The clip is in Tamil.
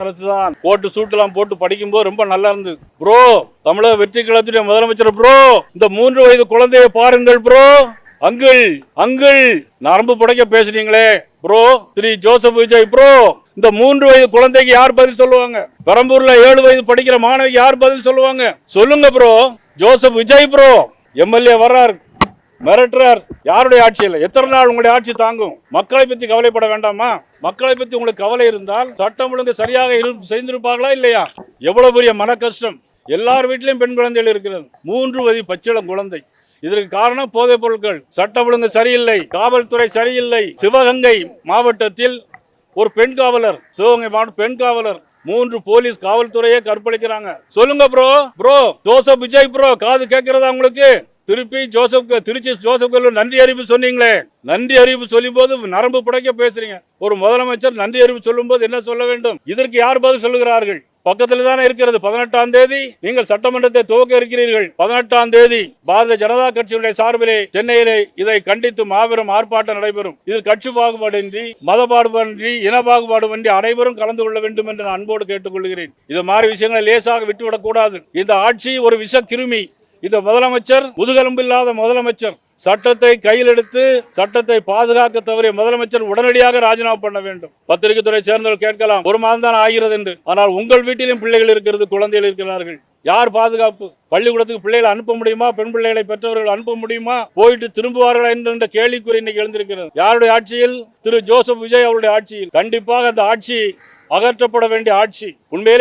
அரசுதான் கோட்டு சூட்டெல்லாம் போட்டு படிக்கும்போது ரொம்ப நல்லா இருந்தது. ப்ரோ, தமிழக வெற்றி கழகத்துடைய முதலமைச்சர் ப்ரோ, இந்த 3 வயது குழந்தையை பாருங்கள் ப்ரோ. அங்கிள் அங்கிள் நரம்பு புடைக்க பேசுறீங்களே ப்ரோ, திரு ஜோசப் விஜய் ப்ரோ, இந்த 3 வயது குழந்தைக்கு யார் பதில் சொல்லுவாங்க? பெரம்பூர்ல 7 வயது படிக்கிற மாணவிக்கு யார் பதில் சொல்லுவாங்க? சொல்லுங்க bro. Joseph Vijay bro MLA வர்றார், மிரட்டுறார். யாருடைய ஆட்சி இல்லை? எத்தனை நாள் உங்களுடைய ஆட்சி தாங்கும்? மக்களை பத்தி கவலைப்பட வேண்டாமா? மக்களை பத்தி உங்களுக்கு கவலை இருந்தால் சட்டம் ஒழுங்கு சரியாக செய்திருப்பார்களா இல்லையா? எவ்வளவு பெரிய மன கஷ்டம். எல்லார் வீட்டிலும் பெண் குழந்தைகள் இருக்கிறது. 3 வயது பச்சிளம் குழந்தை. இதற்கு காரணம் போதைப் பொருட்கள். சட்டம் ஒழுங்கு சரியில்லை, காவல்துறை சரியில்லை. சிவகங்கை மாவட்டத்தில் ஒரு பெண் காவலர், சிவகங்கை மாவட்ட பெண் காவலர் 3 போலீஸ் காவல்துறையே கற்பழிக்கிறாங்க. சொல்லுங்க bro. Bro Joseph Vijay bro, காது கேட்கிறதா உங்களுக்கு? திருப்பி திருச்சி ஜோசப் நன்றி அறிவிப்பு சொன்னீங்களே, நன்றி அறிவிப்பு சொல்லும் போது நரம்பு புடைக்க பேசுறீங்க. ஒரு முதலமைச்சர் நன்றி அறிவிப்பு சொல்லும் போது என்ன சொல்ல வேண்டும்? இதற்கு யார் பதில் சொல்லுகிறார்கள்? பக்கத்தில் தானே இருக்கிறது. 18ஆம் தேதி நீங்கள் சட்டமன்றத்தை துவக்க இருக்கிறீர்கள். 18ஆம் தேதி பாரதிய ஜனதா கட்சியுடைய சார்பிலே சென்னையிலே இதை கண்டித்து மாபெரும் ஆர்ப்பாட்டம் நடைபெறும். இதில் கட்சி பாகுபாடின்றி, மத பாகுபாடின்றி, இன பாகுபாடுமின்றி அனைவரும் கலந்து கொள்ள வேண்டும் என்று நான் அன்போடு கேட்டுக்கொள்கிறேன். இது மாதிரி விஷயங்களை லேசாக விட்டுவிடக் கூடாது. இந்த ஆட்சி ஒரு விஷ கிருமி. இந்த முதலமைச்சர் முதுகெலும்பில்லாத முதலமைச்சர். சட்டத்தை கையில் எடுத்து சட்டத்தை பாதுகாக்க தவறிய முதலமைச்சர் உடனடியாக ராஜினாமா பண்ண வேண்டும். பத்திரிகை துறை சேர்ந்தவர்கள் கேட்கலாம், 1 மாதம் தான் ஆகிறது என்று. ஆனால் உங்கள் வீட்டிலும் பிள்ளைகள் இருக்கிறது, குழந்தைகள் இருக்கிறார்கள். யார் பாதுகாப்பு? பள்ளிக்கூடத்துக்கு பிள்ளைகளை அனுப்ப முடியுமா? பெண் பிள்ளைகளை பெற்றவர்கள் அனுப்ப முடியுமா? போயிட்டு திரும்புவார்களா என்ற கேள்விக்குறி இன்னைக்கு எழுந்திருக்கிறது. யாருடைய ஆட்சியில்? திரு ஜோசப் விஜய் அவருடைய ஆட்சியில். கண்டிப்பாக அந்த ஆட்சி அகற்றப்பட வேண்டிய ஆட்சி. உண்மையிலே